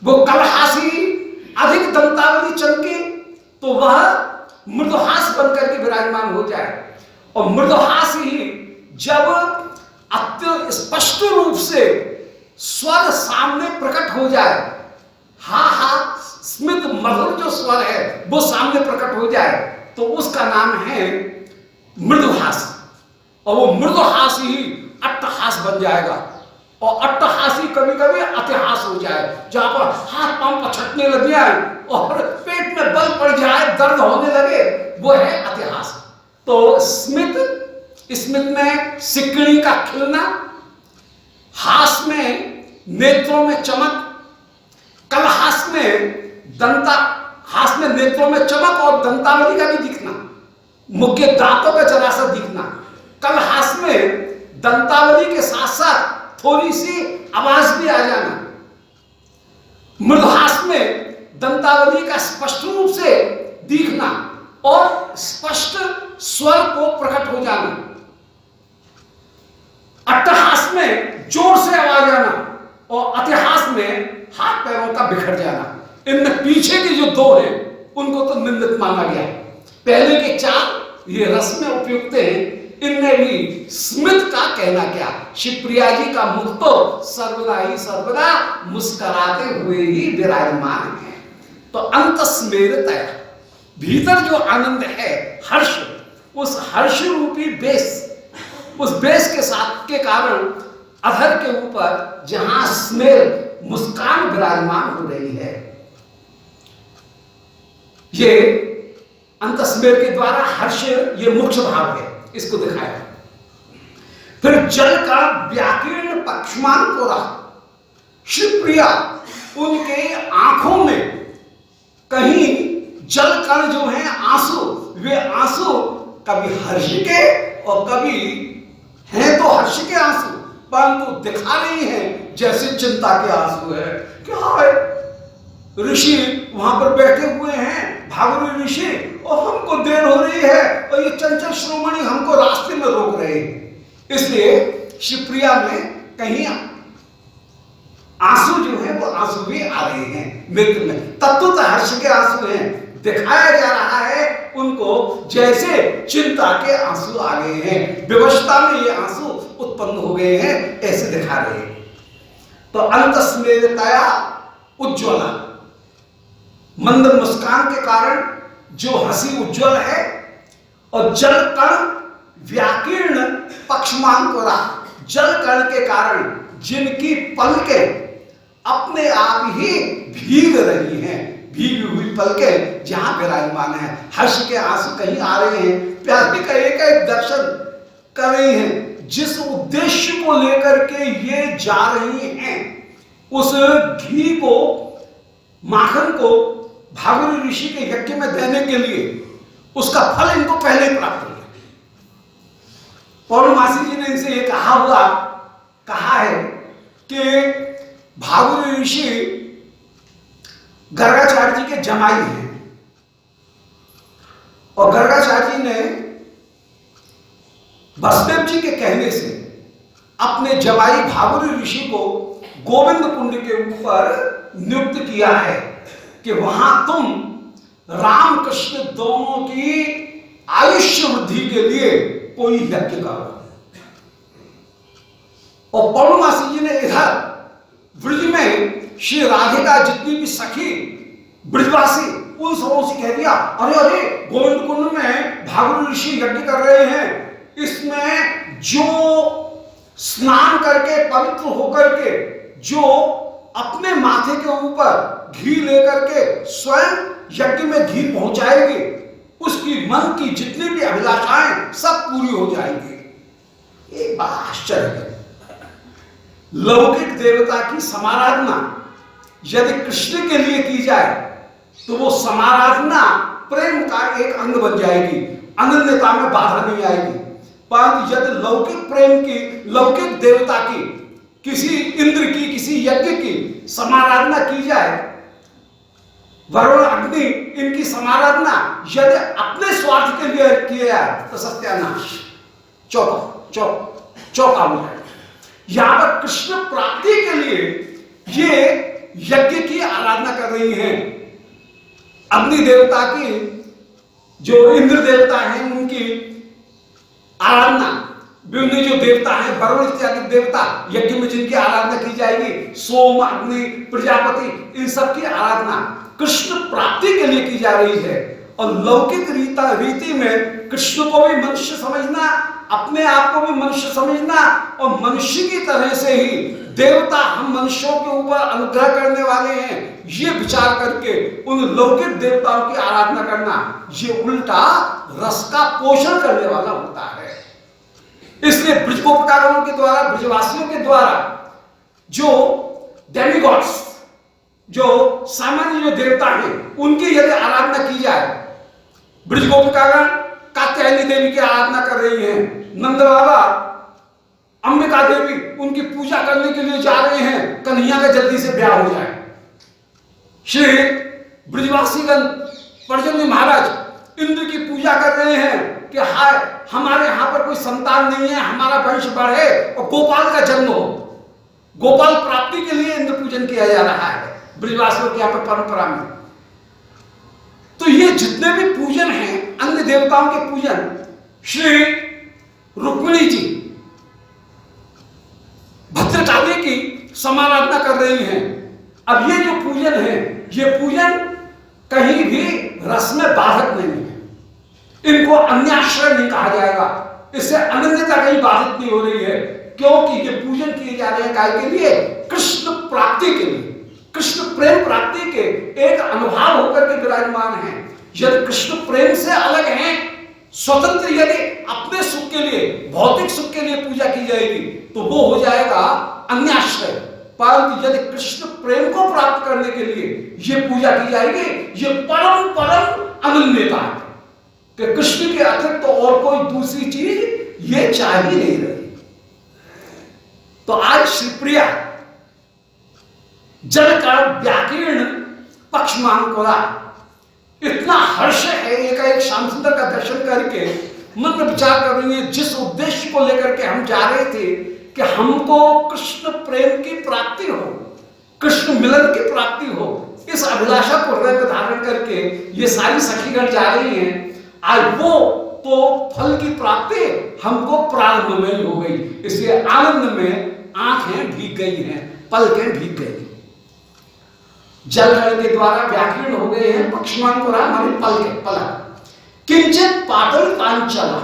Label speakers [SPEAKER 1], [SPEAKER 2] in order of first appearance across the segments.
[SPEAKER 1] वो कलहासी अधिक दंतावली चमके तो वह मृदुहास बनकर के विराजमान हो जाए, और मृदुहास ही जब अत्यंत स्पष्ट रूप से स्वर सामने प्रकट हो जाए, हा हा स्मित मधुर जो स्वर है वो सामने प्रकट हो जाए, तो उसका नाम है मृदुहास। और वो मृदुहास ही अट्टहास बन जाएगा, और अट्टहासी कभी कभी अतिहास हो जाए, जहां पर हाथ पांव पछटने लग जाए और पेट में बल पड़ जाए, दर्द होने लगे, वो है अतिहास। तो स्मित, स्मित में सिकड़ी का खिलना, हास में नेत्रों में चमक, कलहास में हास में नेत्रों में चमक और दंतावली का भी दिखना, मुख के दांतों का जरा सा दिखना, कलहास में दंतावली के साथ साथ थोड़ी सी आवाज भी आ जाना, मृदुहास में दंतावली का स्पष्ट रूप से दिखना और स्पष्ट स्वर को प्रकट हो जाना, अट्टहास में जोर से आवाज आना और अतिहास में हाथ पैरों का बिखर जाना। इनमें पीछे के जो दो हैं उनको तो निंदित माना गया, पहले के चार ये रस में उपयुक्त हैं, इनमें भी स्मित का कहना क्या। शिवप्रिया जी का मुख तो सर्वदा ही सर्वदा मुस्कुराते हुए ही विराजमान है। तो अंतस्मेरतया, भीतर जो आनंद है, हर्ष, उस हर्ष रूपी बेस, उस बेस के साथ के कारण अधर के ऊपर जहां स्मेर मुस्कान विराजमान हो रही है, ये अंतस्मेर के द्वारा हर्ष ये मुख्य भाव है, इसको दिखाया। फिर जल का व्याकीर्ण पक्षमान को रहा, शिवप्रिया उनके आंखों में कहीं जल कण जो है आंसू, वे आंसू कभी हर्ष के और कभी हैं तो हर्ष के आंसू, परंतु दिखा रही हैं जैसे चिंता के आंसू है। क्या है, ऋषि वहां पर बैठे हुए हैं, भागवत ऋषि, और हमको देर हो रही है और ये चंचल श्रोमणी हमको रास्ते में रोक रहे हैं, इसलिए शिवप्रिया में कहीं आंसू जो है वो आंसू भी आ रहे हैं नेत्र में, तत्वतः हर्ष के आंसू हैं, दिखाया जा रहा है उनको जैसे चिंता के आंसू आ गए हैं, विवशता में ये आंसू उत्पन्न हो गए हैं, ऐसे दिखा रहे हैं। तो अंतस्मेरतया उज्ज्वला, मंद मुस्कान के कारण जो हंसी उज्ज्वल है, और जल कण व्याकीर्ण पक्षमान को रहा, जल कण के कारण जिनकी पलकें अपने आप ही भीग रही हैं, भीगी हुई पलकें जहां विराजमान है, हर्ष के आंसू कहीं आ रहे हैं, प्यारे का एक एक दर्शन कर रही हैं, जिस उद्देश्य को लेकर के ये जा रही हैं, उस घी को, माखन को भागवत ऋषि के यज्ञ में देने के लिए उसका फल इनको पहले ही प्राप्त हो गया। पौर्णमासी जी ने इनसे ये कहा है कि भागवत ऋषि गर्गाचार्य जी के जमाई हैं, और गर्गाचार्य जी ने वसुदेव जी के कहने से अपने जमाई भागवत ऋषि को गोविंद कुंड के ऊपर नियुक्त किया है कि वहां तुम राम कृष्ण दोनों की आयुष्य वृद्धि के लिए कोई यज्ञ करो। और पौर्णमासी जी ने इधर ब्रज में श्री राधिका जितनी भी सखी ब्रजवासी उन सबों से कह दिया, अरे अरे गोविंद कुंड में भागवत ऋषि यज्ञ कर रहे हैं, इसमें जो स्नान करके पवित्र होकर के जो अपने माथे के ऊपर घी लेकर के स्वयं यज्ञ में घी पहुंचाएगी, उसकी मन की जितनी भी अभिलाषाएं सब पूरी हो जाएंगी। एक बड़ा आश्चर्य है, लौकिक देवता की समाराधना यदि कृष्ण के लिए की जाए तो वो समाराधना प्रेम का एक अंग बन जाएगी, अनन्यता में बाधा नहीं आएगी। परंतु यदि लौकिक प्रेम की, लौकिक देवता की, किसी इंद्र की, किसी यज्ञ की समाराधना की जाए, वरुण अग्नि इनकी समाराधना यदि अपने स्वार्थ के लिए किया जाए तो सत्यानाश, चौका हो जाए। यहां पर कृष्ण प्राप्ति के लिए ये यज्ञ की आराधना कर रही हैं। अग्नि देवता की, जो इंद्र देवता हैं, उनकी आराधना, विभिन्न जो देवता हैं, वरुण इत्यादि देवता, यज्ञ में जिनकी आराधना की जाएगी, सोम, अग्नि, प्रजापति, इन सब की आराधना कृष्ण प्राप्ति के लिए की जा रही है। और लौकिक रीति में कृष्ण को भी मनुष्य समझना, अपने आप को भी मनुष्य समझना, और मनुष्य की तरह से ही देवता हम मनुष्यों के ऊपर अनुग्रह करने वाले हैं, ये विचार करके उन लौकिक देवताओं की आराधना करना, ये उल्टा रस का पोषण करने वाला होता है। इसलिए ब्रजगोपकारों के द्वारा, ब्रजवासियों के द्वारा जो डेमिगॉड्स, जो सामान्य जो देवता हैं, उनकी यदि आराधना की जाए, ब्रजगोपकागण कात्यायनी देवी की आराधना कर रही हैं, नंद बाबा अंबिका देवी उनकी पूजा करने के लिए जा रहे हैं, कन्हैया का जल्दी से ब्याह हो जाए। श्री ब्रजवासीगण पर्जन्य महाराज इंद्र की पूजा कर रहे हैं कि हाय हमारे यहां पर कोई संतान नहीं है, हमारा वंश बढ़े और गोपाल का जन्म हो। गोपाल प्राप्ति के लिए इंद्र पूजन किया जा रहा है ब्रजवासियों की यहां पर परंपरा में। तो ये जितने भी पूजन हैं, अन्य देवताओं के पूजन, श्री रुक्मिणी जी भद्रकाली की समाराधना कर रही हैं। अब ये जो पूजन है, ये पूजन कहीं भी रस में बाधक नहीं है, इनको अन्याश्रय नहीं कहा जाएगा, इससे अनन्यता कहीं बाधित नहीं हो रही है, क्योंकि ये पूजन किए जा रहे हैं काय के लिए? कृष्ण प्राप्ति के लिए, कृष्ण प्रेम प्राप्ति के एक अनुभाव होकर के विराजमान है। यदि कृष्ण प्रेम से अलग हैं, स्वतंत्र यदि अपने सुख के लिए, भौतिक सुख के लिए पूजा की जाएगी तो वो हो जाएगा अन्याश्रय। परंतु यदि कृष्ण प्रेम को प्राप्त करने के लिए ये पूजा की जाएगी, ये परम परम अनन्यता है कि कृष्ण के अतिरिक्त तो और कोई दूसरी चीज ये चाह ही नहीं रही। तो आज श्री प्रिया जल का व्याकीर्ण पक्षमान कोला, इतना हर्ष है एक श्याम सुंदर का दर्शन करके, मन में विचार कर रही है जिस उद्देश्य को लेकर के हम जा रहे थे कि हमको कृष्ण प्रेम की प्राप्ति हो, कृष्ण मिलन की प्राप्ति हो, इस अभिलाषा को हृदय में धारण करके ये सारी सखीगण जा रही हैं। आज वो तो फल की प्राप्ति हमको प्रारंभ में ही हो गई, इसलिए आनंद में आंखें भीग गई हैं, पलकें भीग गई। जल के द्वारा व्याकीर्ण हो गए हैं पक्षमान को हमारे पलक पलक। किंचित पाटल कांचला,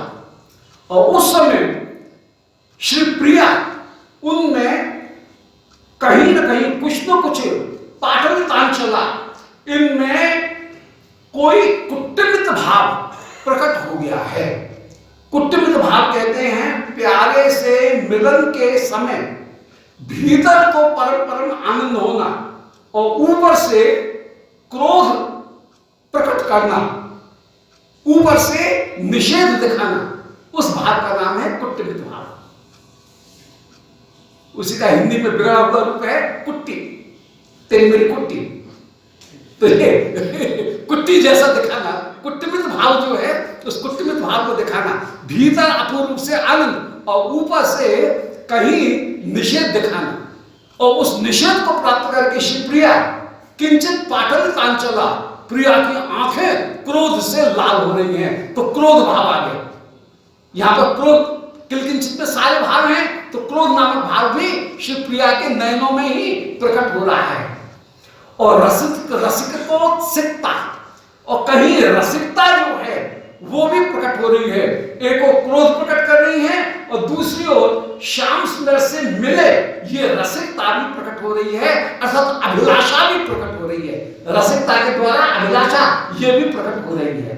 [SPEAKER 1] और उस समय श्री प्रिया उनमें कहीं न कहीं कुछ न कुछ पाटल कांचला, इनमें कोई कुटुंबित भाव प्रकट हो गया है। कुटुंबित भाव कहते हैं प्यारे से मिलन के समय भीतर तो परम परम आनंद होना और ऊपर से क्रोध प्रकट करना, ऊपर से निषेध दिखाना, उस भाव का नाम है कुटुंबित भाव। उसी का हिंदी में बिगड़ा हुआ रूप है कुट्टी, तेरी मेरी कुट्टी। तो ये कुट्टी जैसा दिखाना, कुटुंबित भाव जो है उस कुटुंबित भाव को दिखाना, भीतर अपूर्व रूप से आनंद और ऊपर से कहीं निषेध दिखाना, और उस निषेध को प्राप्त करके श्री प्रिया किंचित पाटल कांचला, प्रिया की आंखें क्रोध से लाल हो रही हैं, तो क्रोध भाव आ गया। यहां पर क्रोध किलकिंचित में सारे भाव हैं, तो क्रोध नामक भाव भी श्री प्रिया के नयनों में ही प्रकट हो रहा है। और रसिकता, और कहीं रसिकता जो है वो भी प्रकट हो रही है। एक और क्रोध प्रकट कर रही है और दूसरी ओर श्याम सुंदर से मिले ये रसिकता भी प्रकट हो रही है, अर्थात अभिलाषा भी प्रकट हो रही है। रसिकता के द्वारा अभिलाषा ये भी प्रकट हो रही है।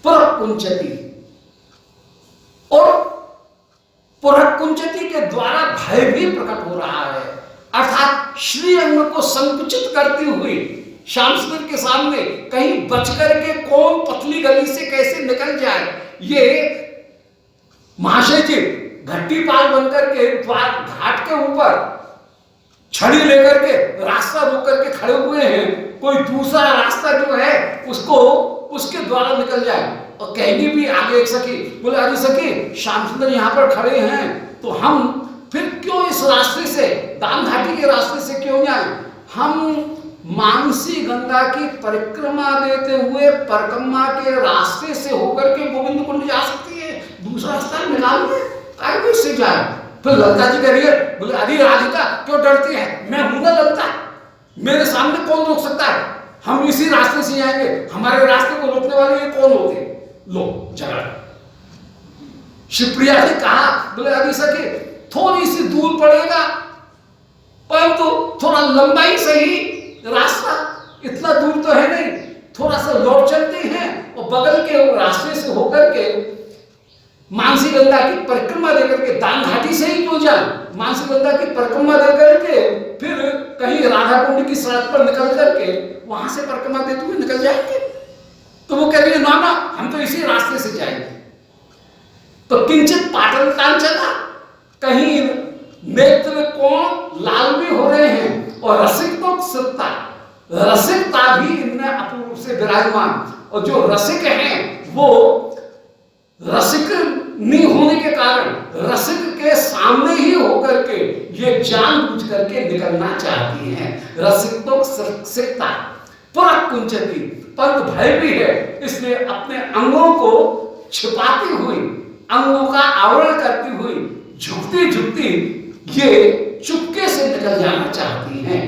[SPEAKER 1] पुरकुंचती, और पुरकुंचती के द्वारा भय भी प्रकट हो रहा है, अर्थात श्री अंग को संकुचित करती हुई श्याम सुंदर के सामने कहीं बच करके कौन पतली गली से कैसे निकल जाए, ये महाशय जी घट्टी पाल बनकर के घाट के ऊपर छड़ी लेकर के रास्ता रोक करके खड़े हुए हैं, कोई दूसरा रास्ता जो है उसको उसके द्वारा निकल जाए। और कहेंगे भी आगे एक सखी बोले, अरे सखी श्याम सुंदर यहाँ पर खड़े हैं तो हम फिर क्यों इस रास्ते से, दान घाटी के रास्ते से क्यों जाए, हम मानसी गंगा की परिक्रमा देते हुए परिक्रमा के रास्ते से होकर के गोविंद कुंड जा सकती है, दूसरा रास्ता निकाल दे, आगे से जाए। फिर ललिता जी कह रही है, बोले अरे राधिका क्यों डरती है, मैं हूं ना ललिता, मेरे सामने कौन रोक सकता है, हम इसी रास्ते से जाएंगे, हमारे रास्ते को रोकने वाले ये कौन होते। लो झगड़ा। शिवप्रिया ने कहा, बोले अभी सके थोड़ी सी दूर पड़ेगा, परंतु थोड़ा लंबा ही सही रास्ता, इतना दूर तो है नहीं, थोड़ा सा लौट चलते हैं और बगल के रास्ते से होकर के मानसी गंगा की परिक्रमा देकर के दान घाटी से ही क्यों जाए, मानसी गंगा की परिक्रमा देकर के फिर कहीं राधा कुंड की सड़क पर निकल करके वहां से परिक्रमा देते हुए निकल जाएंगे। तो वो कह रही है ना ना, हम तो इसी रास्ते से जाएंगे। तो किंचित पाटन कांचना, कहीं नेत्र कोण लाल भी हो रहे हैं और रसिकता, रसिकता भी इनमें अपूर्व रूप से विराजमान, और जो रसिक हैं वो रसिक नहीं होने के कारण रसिक के सामने ही होकर के ये जानबूझ करके निकलना चाहती हैं। रसिकता परक कुंचती, परंतु भय भी है, इसलिए अपने अंगों को छिपाती हुई, अंगों का आवरण करती हुई, झुकती झुकती ये चुपके से निकल जाना चाहती हैं।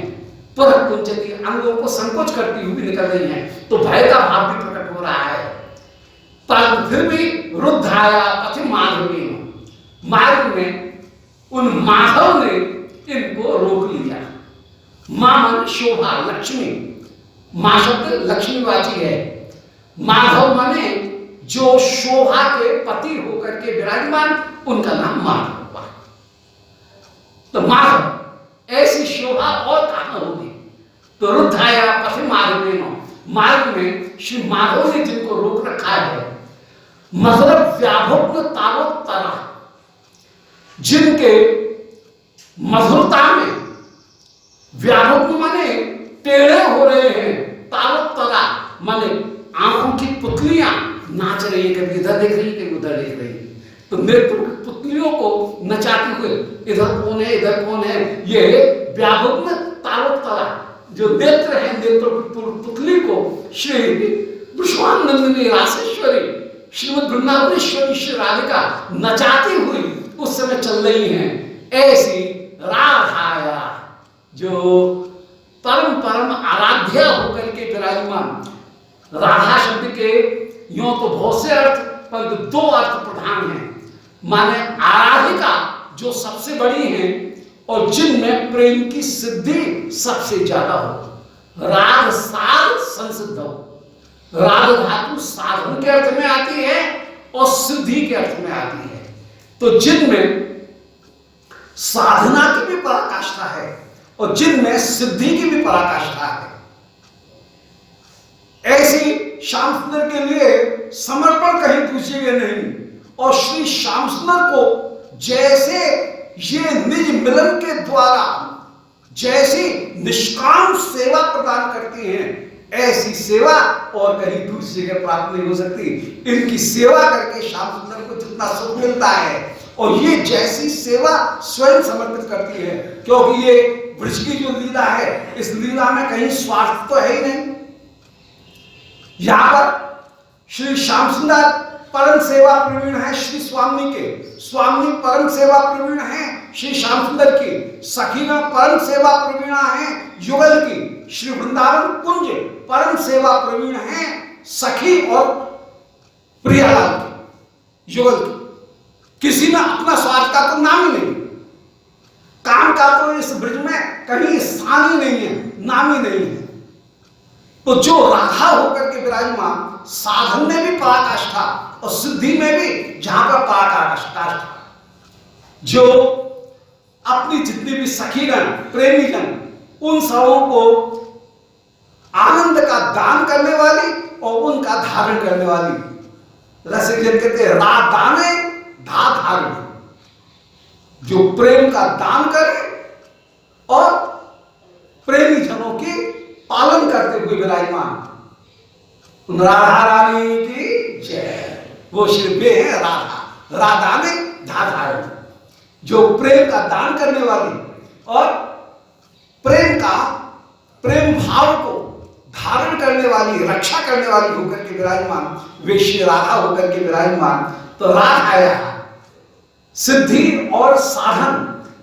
[SPEAKER 1] परक कुंचती, अंगों को संकोच करती हुई निकल रही हैं। तो भय का भाव भी प्रकट हो रहा है। पर फिर भी रुद्ध आया पथि माधवी, मार्ग में उन माधव ने इनको रोक लिया। मां मन शोभा, लक्ष्मी, मां शब्द लक्ष्मीवाची है, माधव माने जो शोभा के पति होकर के विराजमान, उनका नाम माधव हुआ। तो माधव ऐसी शोभा और कहां होगी। तो रुद्ध आया पथि माधवेनो, मार्ग में श्री माधव ने जिनको रोक रखा है, मतलब व्याभुग्न तावोत्तरा, जिनके मधुरता में व्याभुग्न माने टेढ़े हो रहे हैं, तावोत्तरा माने आंखों की पुतलियां नाच रही है, कभी इधर देख रही है कभी उधर देख रही है। तो नेत्र पुतलियों को नचाते हुए इधर कौन है इधर कौन है, ये व्याभुग्न तावोत्तरा जो नेत्र है, नेत्र पुतली को श्री विश्वानंदिनी रासेश्वरी श्रीमद वृंदावनेश्वरी श्री राधिका नचाती हुई उस समय चल रही हैं। ऐसी राधाया जो परम परम आराध्या होकर के विराजमान, राधा शब्द के यूं तो बहुत से अर्थ, परंतु दो अर्थ प्रधान हैं। माने आराधिका जो सबसे बड़ी है और जिनमें प्रेम की सिद्धि सबसे ज्यादा हो, राग साध संसिद्ध हो। राग धातु साधन के अर्थ में आती है और सिद्धि के अर्थ में आती है। तो जिनमें साधना की भी पराकाष्ठा है और जिनमें सिद्धि की भी पराकाष्ठा है, ऐसी श्याम सुंदर के लिए समर्पण कहीं दूसरी जगह नहीं। और श्री श्याम सुंदर को जैसे ये निज मिलन के द्वारा जैसी निष्काम सेवा प्रदान करती हैं, ऐसी सेवा और कहीं दूसरी जगह प्राप्त नहीं हो सकती। इनकी सेवा करके श्याम सुंदर को जितना सुख मिलता है, और ये जैसी सेवा स्वयं समर्पित करती है, क्योंकि ये वृक्ष की जो लीला है, इस लीला में कहीं स्वार्थ तो है ही नहीं। यहां पर श्री श्याम सुंदर परम सेवा प्रवीण है श्री स्वामी के, स्वामी परम सेवा प्रवीण है श्री श्याम सुंदर की, सखीना परम सेवा प्रवीणा है युगल की, श्री वृंदावन कुंज परम सेवा प्रवीण है सखी और प्रियालाल की, युगल की। किसी में अपना स्वार्थ का तो नाम ही नहीं, काम का तो इस ब्रज में कहीं स्थान ही नहीं है, नाम ही नहीं है। तो जो राधा होकर के विराजमान, साधन में भी पराकाष्ठा और सिद्धि में भी जहां पर पराकाष्ठा, जो अपनी जितनी भी सखीगण प्रेमीगण उन सबों को आनंद का दान करने वाली और उनका धारण करने वाली, रसिक जन कहते हैं रा दाने धा धारण, जो प्रेम का दान करे और प्रेमी जनों की पालन करते हुए विराजमान। राधा रानी की जय। वो श्री वे है राधा, राधा ने धा धारण, जो प्रेम का दान करने वाली और प्रेम का प्रेम भाव को धारण करने वाली, रक्षा करने वाली होकर के विराजमान, वे श्री राधा होकर के विराजमान। तो राधाया सिद्धि और साधन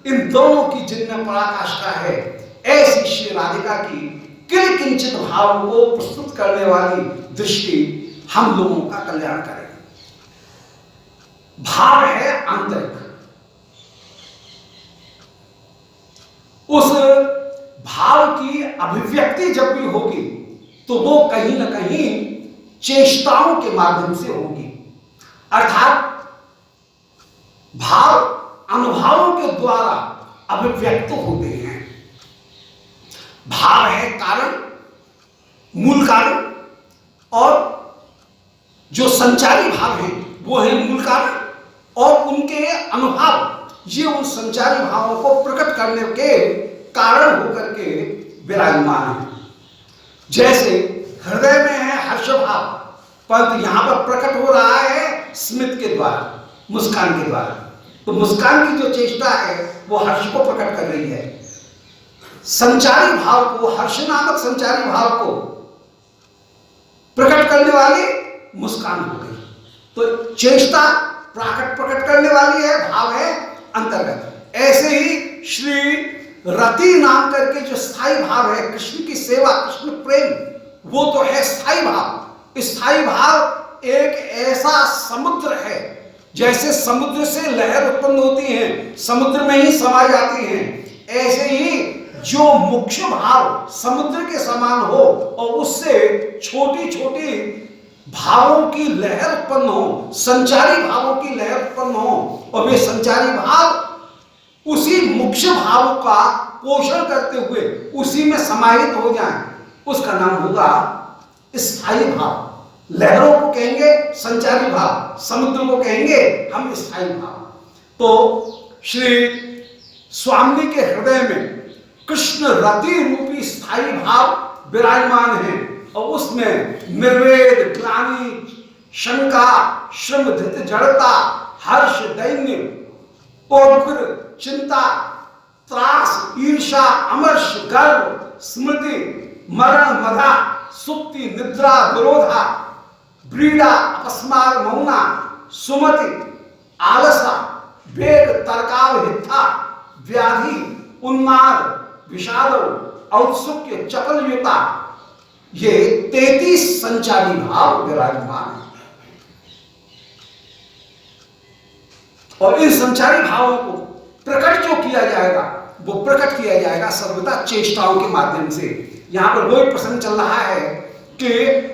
[SPEAKER 1] इन दोनों की जिनमें पराकाष्ठा है, ऐसी श्री राधिका की किल किंचित भाव को प्रस्तुत करने वाली दृष्टि हम लोगों का कल्याण करेगी। भाव है आंतरिक, उस भाव की अभिव्यक्ति जब भी होगी तो वो कहीं ना कहीं चेष्टाओं के माध्यम से होगी, अर्थात भाव अनुभवों के द्वारा अभिव्यक्त होते हैं। भाव है कारण, मूल कारण, और जो संचारी भाव हैं वो है मूल कारण, और उनके अनुभव ये उन संचारी भावों को प्रकट करने के कारण होकर के विराजमान है। जैसे हृदय में है हर्ष भाव, परंतु यहां पर प्रकट हो रहा है स्मित के द्वारा, मुस्कान के द्वारा। तो मुस्कान की जो चेष्टा है वो हर्ष को प्रकट कर रही है। संचारी भाव को, हर्ष नामक संचारी भाव को प्रकट करने वाली मुस्कान हो गई। तो चेष्टा प्रकट करने वाली है, भाव है अंतर्गत। ऐसे ही श्री रति नाम करके जो स्थायी भाव है, कृष्ण की सेवा, कृष्ण प्रेम, वो तो है स्थायी भाव। स्थायी भाव एक ऐसा समुद्र है, जैसे समुद्र से लहर उत्पन्न होती है, समुद्र में ही समा जाती हैं, ऐसे ही जो मुख्य भाव समुद्र के समान हो और उससे छोटी छोटी भावों की लहर उत्पन्न हो, संचारी भावों की लहर उत्पन्न हो, और वे संचारी भाव उसी मुख्य भाव का पोषण करते हुए उसी में समाहित हो जाएं, उसका नाम होगा स्थायी भाव। लहरों को कहेंगे संचारी भाव, समुद्र को कहेंगे हम स्थायी भाव। तो श्री स्वामी के हृदय में कृष्ण रति रूपी स्थायी भाव विराजमान है, और उसमें निर्वेद, ग्लानि, शंका, श्रम, धृत, जड़ता, हर्ष, दैन्य, उग्र, चिंता, त्रास, ईर्षा, अमर्ष, गर्व, स्मृति, मरण, मदा, सुप्ति, निद्रा, विरोधा, ब्रीड़ा, अपस्मार, मौना, सुमति, आलसा, वेग, तर्काव, हित्था, व्याधि, उन्माद, विषाद, औत्सुक्य, चपलयुता, ये 33 संचारी भाव विराजमान है। और इन संचारी भावों को प्रकट जो किया जाएगा वो प्रकट किया जाएगा सर्वदा चेष्टाओं के माध्यम से। यहां पर वही प्रसंग चल रहा है कि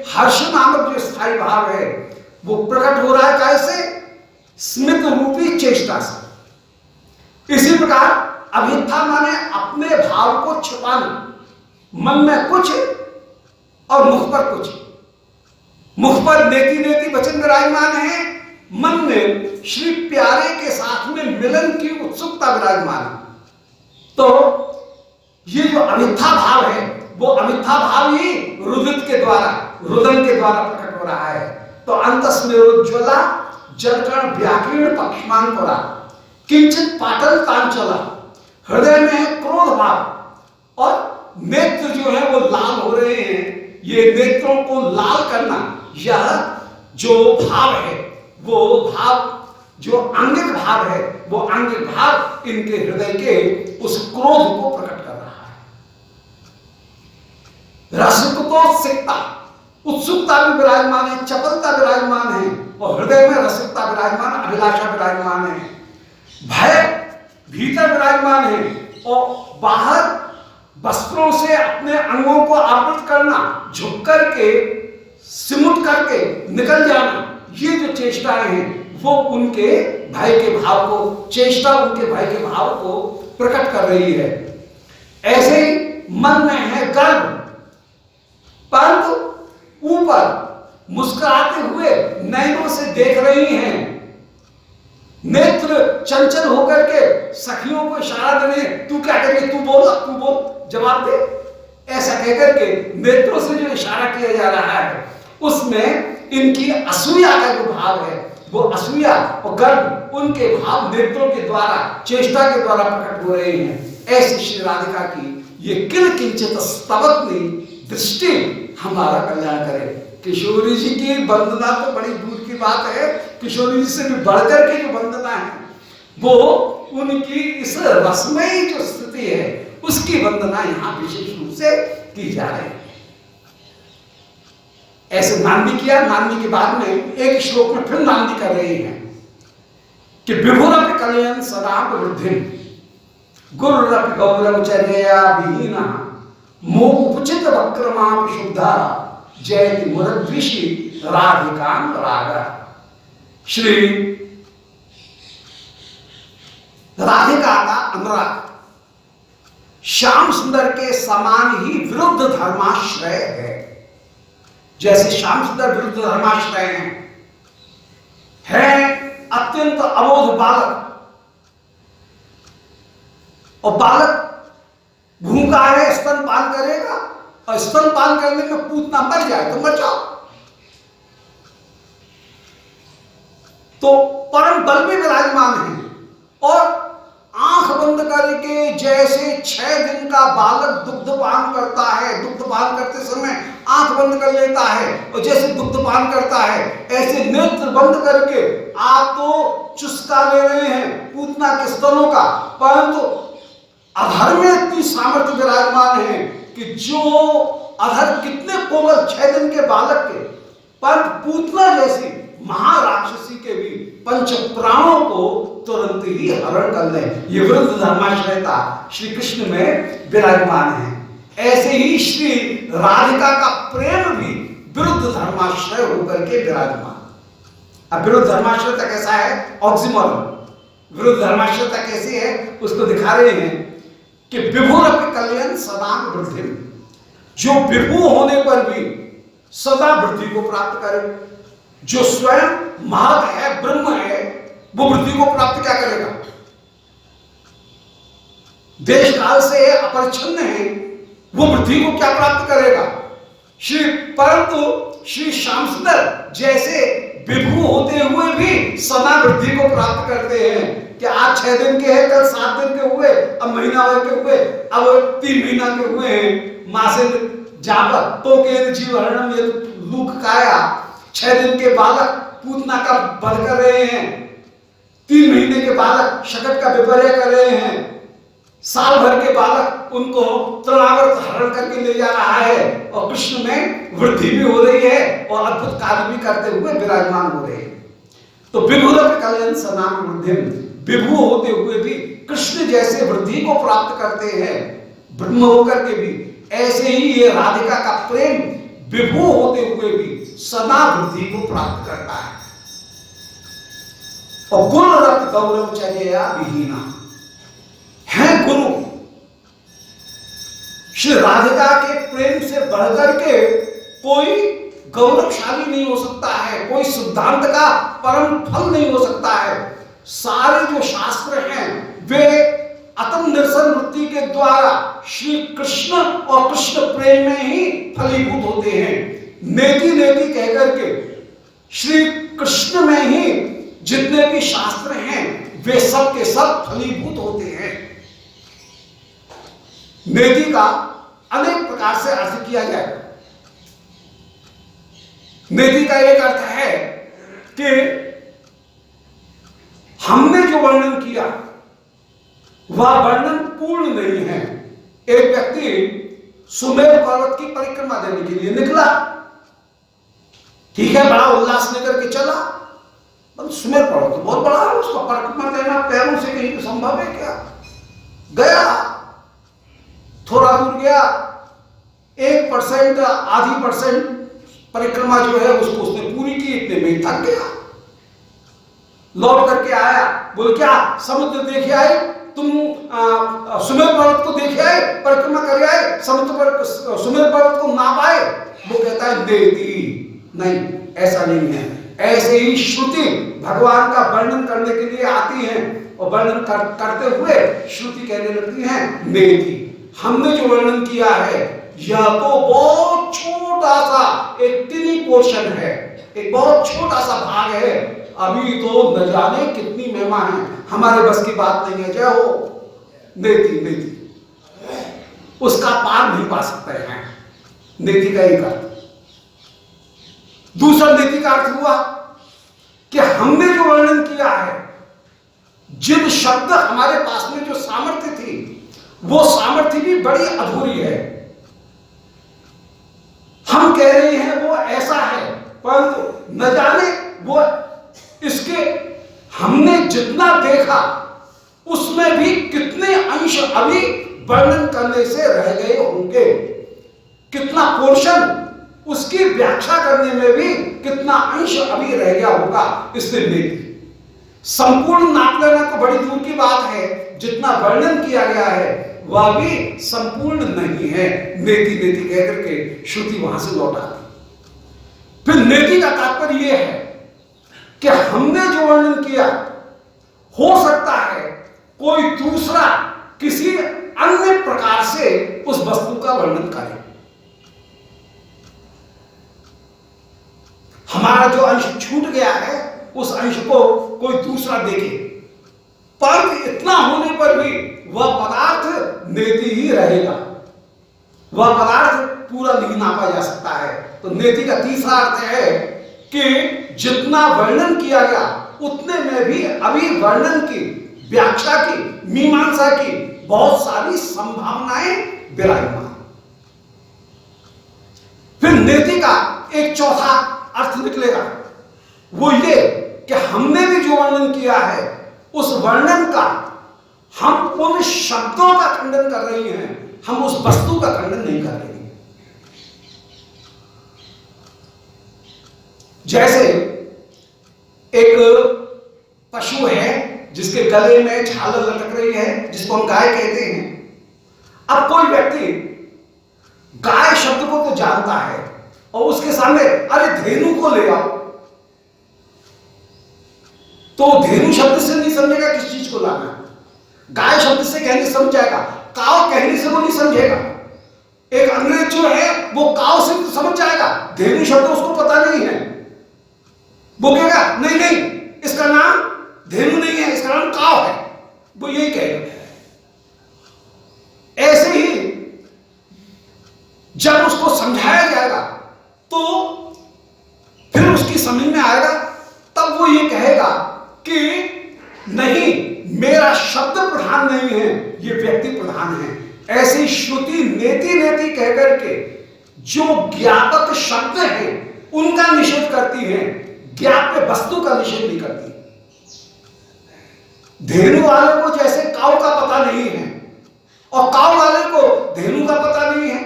[SPEAKER 1] हर्ष नामक जो स्थायी भाव है वो प्रकट हो रहा है कैसे? स्मित रूपी चेष्टा से। इसी प्रकार अभिथा माने अपने भाव को छिपाना, मन में कुछ और मुख पर कुछ। मुख पर नेति नेति वचन विराजमान है, मन में श्री प्यारे के साथ में मिलन की उत्सुकता विराजमान है। तो ये जो अमिथ्या भाव है वो अमिथ्या भाव ही रुदित के द्वारा, रुदन के द्वारा प्रकट हो रहा है। तो अंतस्मेरोज्ज्वला जलकण व्याकीर्ण पक्षमान करा किंचित पाटल कांचला, हृदय में है क्रोध भाव और नेत्र जो है वो लाल हो रहे हैं। ये नेत्रों को लाल करना, यह जो भाव है वो भाव जो आंगिक भाव है, वो आंगिक भाव इनके हृदय के उस क्रोध को प्रकट कर रहा है। रसिकतोत्सुकता, उत्सुकता भी विराजमान है, चपलता विराजमान है, और हृदय में रसिकता विराजमान, अभिलाषा विराजमान है, भय भीतर विराजमान है, और बाहर वस्त्रों से अपने अंगों को आवृत करना, झुक करके सिमुट करके निकल जाना, ये जो चेष्टाएं हैं वो उनके भय के भाव को, चेष्टा उनके भय के भाव को प्रकट कर रही है। ऐसे ही मन में है गर्व, परंतु ऊपर मुस्कुराते हुए नयनों से देख रही हैं, नेत्र चंचल होकर के सखियों को इशारा देने, तू क्या करेगी, तू बोल जवाब दे, ऐसा कहकर के नेत्रों से जो इशारा किया जा रहा है उसमें इनकी असूया का जो भाव है वो असूया और गर्व उनके भाव नेत्रों के द्वारा, चेष्टा के द्वारा प्रकट हो रहे हैं। ऐसी श्री राधिका की ये किल किंचित स्तवत्नी दृष्टि हमारा कल्याण करे। किशोरी जी की वंदना तो बड़ी दूर की बात है, किशोरी जी से भी बढ़कर के जो वंदना है वो उनकी इस रसमयी जो स्थिति है उसकी वंदना यहाँ विशेष रूप से की जा रही है। ऐसे नांदी किया, नांदी के बाद में एक श्लोक में फिर नांदी कर रही है कि विभुरपि कलयन् सदा वृद्धिं गुरुरपि गौरवचर्यया विहीना मोह उपचित वक्रमा शुद्धा जयति मुरद्विषि राधिकां रागा। श्री राधिका का अनुराग श्याम सुंदर के समान ही विरुद्ध धर्माश्रय है। जैसे श्याम सुंदर विरुद्ध धर्माश्रय है अत्यंत अबोध बालक, और बालक भूखा है, स्तनपान करेगा, और स्तनपान करने में पूतना मर जाए तो मर जाओ। तो परम बल में विराजमान है, और आंख बंद करके जैसे 6 दिन का बालक दुग्धपान करता है, दुग्धपान करते समय आंख बंद कर लेता है, और जैसे दुग्धपान करता है ऐसे नेत्र बंद करके आप तो चुस्का ले रहे हैं पूतना के स्तनों का, परंतु अधर में इतनी सामर्थ्य विराजमान है कि जो अधर कितने कोमल 6 दिन के बालक के, पर पूतना जैसी महाराक्षसी के भी पंच प्राणों को तुरंत ही हरण कर ले। ये विरुद्ध धर्माश्रयता श्री कृष्ण में विराजमान है। ऐसे ही श्री राधिका का प्रेम भी विरुद्ध धर्माश्रय होकर के विराजमान। अब विरुद्ध धर्माश्रयता कैसा है? ऑक्सीमोरन। विरुद्ध धर्माश्रयता कैसी है उसको दिखा रहे हैं कि विभुरपि कलयन् सदा वृद्धिं, जो विभु होने पर भी सदा वृद्धि को प्राप्त करे। जो स्वयं महत है, ब्रह्म है, वो वृद्धि को प्राप्त क्या करेगा? देश काल से अपरिच्छिन्न है, वो वृद्धि को क्या प्राप्त करेगा? परंतु श्री श्याम सुंदर जैसे विभु होते हुए भी सदा वृद्धि को प्राप्त करते हैं कि आज 6 दिन के हैं, कल 7 दिन के हुए, अब महीना भर के हुए, अब 3 महीना के हुए हैं। मासे जावत तो के जीवहरणम ये लूक काया, 6 दिन के बालक पूतना का बल कर रहे हैं, 3 महीने के बालक शकट का विपर्य कर रहे हैं, साल भर के बालक उनको तृणावर्त हरण करके ले जा रहा है, और कृष्ण में वृद्धि भी हो रही है और अद्भुत कार्य भी करते हुए विराजमान हो रहे हैं। तो विभुरपि कलयन् सदा वृद्धिं, विभु होते हुए भी कृष्ण जैसे वृद्धि को प्राप्त करते हैं ब्रह्म होकर के भी, ऐसे ही ये राधिका का प्रेम विभु होते हुए भी सदा वृद्धि को प्राप्त करता है। और गुरुरपि गौरवचर्यया विहीना है गुरु। श्री राधिका के प्रेम से बढ़कर के कोई गौरवशाली नहीं हो सकता है, कोई सिद्धांत का परम फल नहीं हो सकता है। सारे जो शास्त्र हैं वे अतम निरसन वृत्ति के द्वारा श्री कृष्ण और कृष्ण प्रेम में ही फलीभूत होते हैं। नेति नेति कहकर के श्री कृष्ण में ही जितने भी शास्त्र हैं वे सब के सब फलीभूत होते हैं। नेति का अनेक प्रकार से अर्थ किया जाए। नेति का एक अर्थ है कि हमने जो वर्णन किया वह वर्णन पूर्ण नहीं है। एक व्यक्ति सुमेर पर्वत की परिक्रमा देने के लिए निकला, ठीक है, बड़ा उल्लास लेकर के चला। सुमेर पर्वत तो बहुत बड़ा है, उसका परिक्रमा देना पैरों से कहीं संभव है क्या? गया, थोड़ा दूर गया, 1% आधी परसेंट परिक्रमा जो है उसको उसने पूरी की, इतने में थक गया। लौट करके आया, बोले क्या समुद्र देखे आए तुम? सुमेर पर्वत को देखे आए, परिक्रमा कर आए, सुमेर पर्वत को ना पाए? वो कहता है देती नहीं, ऐसा नहीं है। ऐसे ही श्रुति भगवान का वर्णन करने के लिए आती है और वर्णन करते हुए श्रुति कहने लगती है नेति। हमने जो वर्णन किया है यह तो बहुत छोटा सा एक टिनी पोर्शन है, एक बहुत छोटा सा भाग है। अभी तो न जाने कितनी महिमा है, हमारे बस की बात नहीं है। जय हो नेति नेति। उसका पार नहीं पा सकते हैं। नीति का एक अर्थ। दूसरा नीति का अर्थ हुआ कि हमने जो वर्णन किया है, जिन शब्द हमारे पास में जो सामर्थ्य थी, वो सामर्थ्य भी बड़ी अधूरी है। हम कह रहे हैं वो ऐसा है, परंतु न जाने वो इसके हमने जितना देखा उसमें भी कितने अंश अभी वर्णन करने से रह गए होंगे, कितना पोर्शन उसकी व्याख्या करने में भी कितना अंश अभी रह गया होगा। इसलिए नीति संपूर्ण नाप लेना तो बड़ी दूर की बात है, जितना वर्णन किया गया है वह भी संपूर्ण नहीं है। नीति नीति कहकर के श्रुति वहां से लौट आती। फिर नीति का तात्पर्य यह है कि हमने जो वर्णन किया, हो सकता है कोई दूसरा किसी अन्य प्रकार से उस वस्तु का वर्णन करे। हमारा जो अंश छूट गया है उस अंश को कोई दूसरा देखे, पर इतना होने पर भी वह पदार्थ नेति ही रहेगा, वह पदार्थ पूरा नहीं नापा जा सकता है। तो नेति का तीसरा अर्थ है कि जितना वर्णन किया गया उतने में भी अभी वर्णन की, व्याख्या की, मीमांसा की बहुत सारी संभावनाएं विराजमान। फिर नेति का एक चौथा अर्थ निकलेगा, वो ये कि हमने भी जो वर्णन किया है उस वर्णन का हम उन शब्दों का खंडन कर रहे हैं, हम उस वस्तु का खंडन नहीं कर रहे हैं। जैसे एक पशु है जिसके गले में झालर लटक रही है, जिसको हम गाय कहते हैं। अब कोई व्यक्ति गाय शब्द को तो जानता है और उसके सामने अरे धेनु को ले आओ, तो धेनु शब्द से नहीं समझेगा किस चीज को लाना है। गाय शब्द से कहने से समझ जाएगा, काव कहने से वो नहीं समझेगा। एक अंग्रेज जो है वो काव से तो समझ जाएगा, धेनु शब्द उसको पता नहीं है। वो कहेगा नहीं नहीं इसका नाम धेनु नहीं है, इसका नाम काव है, वो यही कहेगा। ऐसे ही जब उसको समझाया जाएगा तो फिर उसकी समझ में आएगा, तब वो ये कहेगा कि नहीं, मेरा शब्द प्रधान नहीं है, ये व्यक्ति प्रधान है। ऐसी श्रुति नेति नेति कहकर के जो ज्ञापक शब्द हैं उनका निषेध करती है, ज्ञाप्य वस्तु का निषेध नहीं करती। धेनु वाले को जैसे काऊ का पता नहीं है और काऊ वाले को धेनु का पता नहीं है,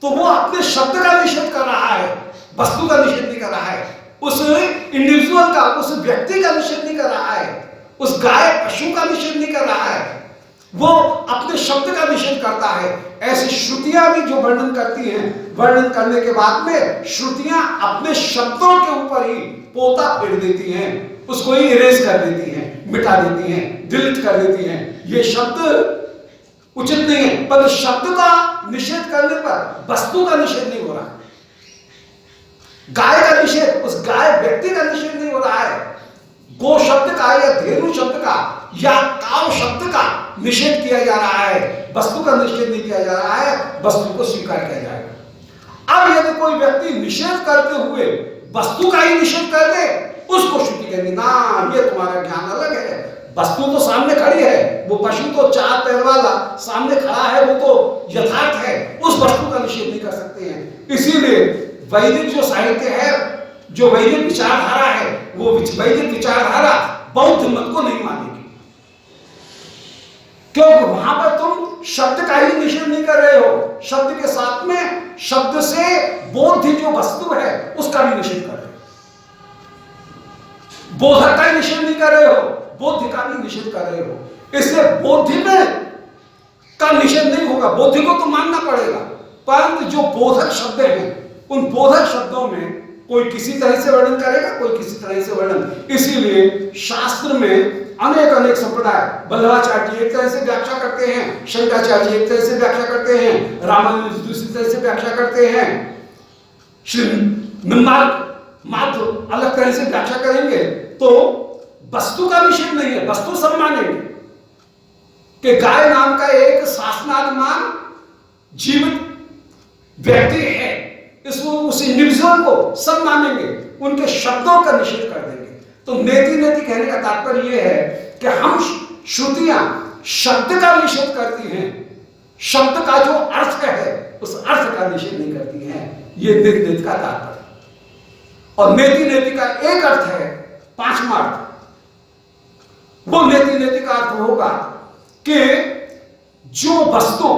[SPEAKER 1] तो वो अपने शब्द का निषेध कर रहा है, वस्तु का निषेध नहीं कर रहा है, उस इंडिविजुअल का, उस व्यक्ति का निषेध नहीं कर रहा है, उस गाय पशु का निषेध नहीं कर रहा है, वो अपने शब्द का निषेध करता है। ऐसी श्रुतियां भी जो वर्णन करती हैं, वर्णन करने के बाद में श्रुतियां अपने शब्दों के ऊपर ही पोता फेर देती हैं, उसको ही इरेज कर देती हैं, मिटा देती हैं, डिलीट कर देती हैं। ये शब्द उचित नहीं है, पर शब्द का निषेध करने पर वस्तु का निषेध नहीं हो रहा। गाय का निषेध, उस गाय व्यक्ति का निषेध नहीं हो रहा है। गो शब्द का या धेनु शब्द का या काव शब्द का निषेध किया जा रहा है, वस्तु का निषेध नहीं किया जा रहा है, वस्तु को स्वीकार किया जाएगा। अब यदि कोई व्यक्ति निषेध करते हुए वस्तु का ही निषेध कर दे, उसको श्रुति कहेगी ना, ये तुम्हारा ज्ञान अलग है, वस्तु तो सामने खड़ी है, वो पशु तो चार पैर वाला सामने खड़ा है, वो तो यथार्थ है, उस वस्तु का निषेध नहीं कर सकते हैं। इसीलिए वैदिक जो साहित्य है, जो वैदिक विचारधारा है, वो वैदिक विचारधारा बौद्ध मत को नहीं मानेगी, क्योंकि वहां पर तुम शब्द का ही निषेध नहीं कर रहे हो, शब्द के साथ में शब्द से बोध जो वस्तु है उसका भी निषेध कर रहे हो, बोधक का ही निषेध नहीं कर रहे हो, बोध का भी निषेध कर रहे हो। इसलिए बोध में का निषेध नहीं होगा, बोध को तो मानना पड़ेगा, परंतु जो बोधक शब्द हैं उन बोधक शब्दों में कोई किसी तरह से वर्णन करेगा, कोई किसी तरह से वर्णन। इसीलिए शास्त्र में अनेक अनेक संप्रदाय, वल्लभाचार्य जी एक तरह से व्याख्या करते हैं, शंकराचार्य जी एक तरह से व्याख्या करते हैं, रामानुज दूसरी तरह से व्याख्या करते हैं, श्री निम्बार्क माधव अलग तरह से व्याख्या करेंगे। तो वस्तु का निषेध नहीं है, वस्तु सब मानेंगे कि गाय नाम का एक शासनाद मान जीवित व्यक्ति है, इसको उस इंडिविजुअल को सब मानेंगे, उनके शब्दों का निषेध कर देंगे। तो नेति नेति कहने का तात्पर्य यह है कि हम श्रुतियां शब्द का निषेध करती हैं, शब्द का जो अर्थ है उस अर्थ का निषेध नहीं करती हैं। ये नेति नेति का तात्पर्य। और नेति नेति का एक अर्थ है, पांचवा अर्थ, वो नेति नेति का अर्थ होगा कि जो वस्तु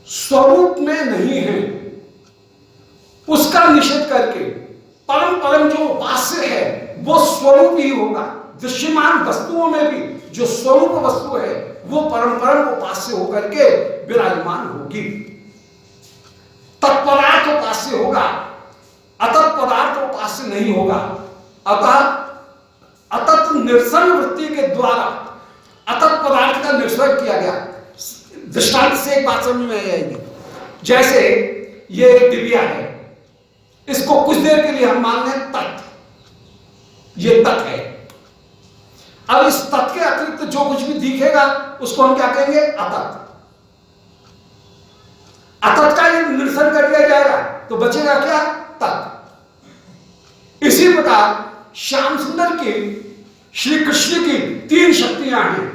[SPEAKER 1] स्वरूप में नहीं है उसका निषेध करके परम परम जो उपास्य है वो स्वरूप ही होगा। दृश्यमान वस्तुओं में भी जो स्वरूप वस्तु है वो परम परम उपास्य होकर के विराजमान होगी। तत्पदार्थ उपास्य होगा, अतत्पदार्थ उपास्य नहीं होगा। अतः अतत् निरसन वृत्ति के द्वारा अतत् पदार्थ का निरसन किया गया। दृष्टांत से एक बात समझ में आएगी। जैसे ये एक डिबिया है, इसको कुछ देर के लिए हम मान लें तत्, ये तत् है। अब इस तत् के अतिरिक्त जो कुछ भी दिखेगा उसको हम क्या कहेंगे? अतत्। अतत् का निरसन कर दिया जाएगा तो बचेगा क्या? तत्। इसी प्रकार श्याम सुंदर की, श्री कृष्ण की तीन शक्तियां हैं।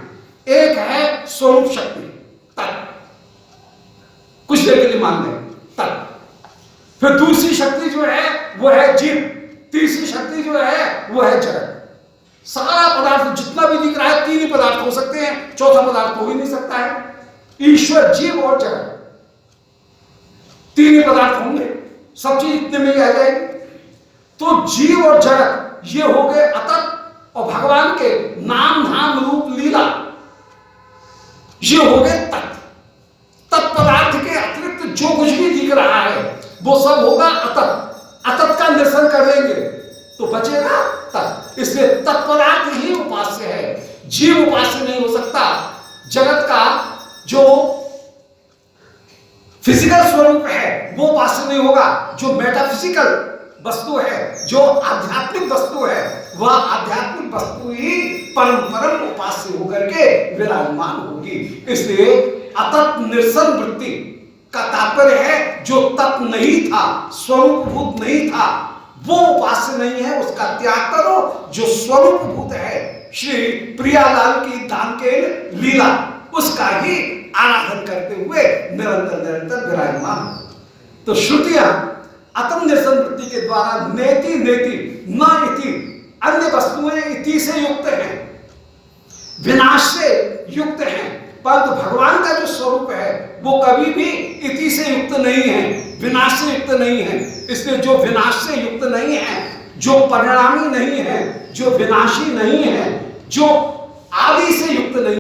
[SPEAKER 1] एक है स्वरूप शक्ति, तत्, कुछ देर के लिए मान लें तत्। फिर दूसरी शक्ति जो है वो है जीव, तीसरी शक्ति जो है वो है जगत। सारा पदार्थ जितना भी दिख रहा है तीन ही पदार्थ हो सकते हैं, चौथा पदार्थ हो ही नहीं सकता है। ईश्वर, जीव और जगत, तीन ही पदार्थ होंगे, सब चीज इतने में ही आ जाएगी। तो जीव और जगत ये हो गए अतत्, और भगवान के नाम धाम रूप लीला ये हो गए तत्। तत्पदार्थ के अतिरिक्त जो कुछ भी दिख रहा है वो सब होगा अतत्। अतत् का निरसन कर देंगे तो बचेगा तत्। इसलिए तत्पदार्थ ही उपास्य है, जीव उपास्य नहीं हो सकता। जगत का जो फिजिकल स्वरूप है वो उपास्य नहीं होगा। जो मेटाफिजिकल वस्तु है, जो आध्यात्मिक वस्तु है, वह आध्यात्मिक वस्तु ही परम परम उपास्य होकर के विराजमान होगी। इसलिए अतत् निरसन वृत्ति का तात्पर्य है जो तत् नहीं था, स्वरूपभूत नहीं था, वो उपास्य नहीं है, उसका त्याग करो। जो स्वरूपभूत है, श्री प्रियालाल की दानकेल लीला, उसका ही आराधन करते हुए निरंतर निरंतर विराजमान। तो श्रुतियां अतम निरसन वृत्ति के द्वारा नेति नेति न इति, अन्य वस्तुएं इति से युक्त हैं, विनाश से युक्त हैं, परंतु भगवान का जो स्वरूप है वो कभी भी इति से युक्त नहीं है, विनाश से युक्त नहीं है। इसलिए जो विनाश से युक्त नहीं है, जो परिणामी नहीं है, जो विनाशी नहीं है, जो आदि से युक्त नहीं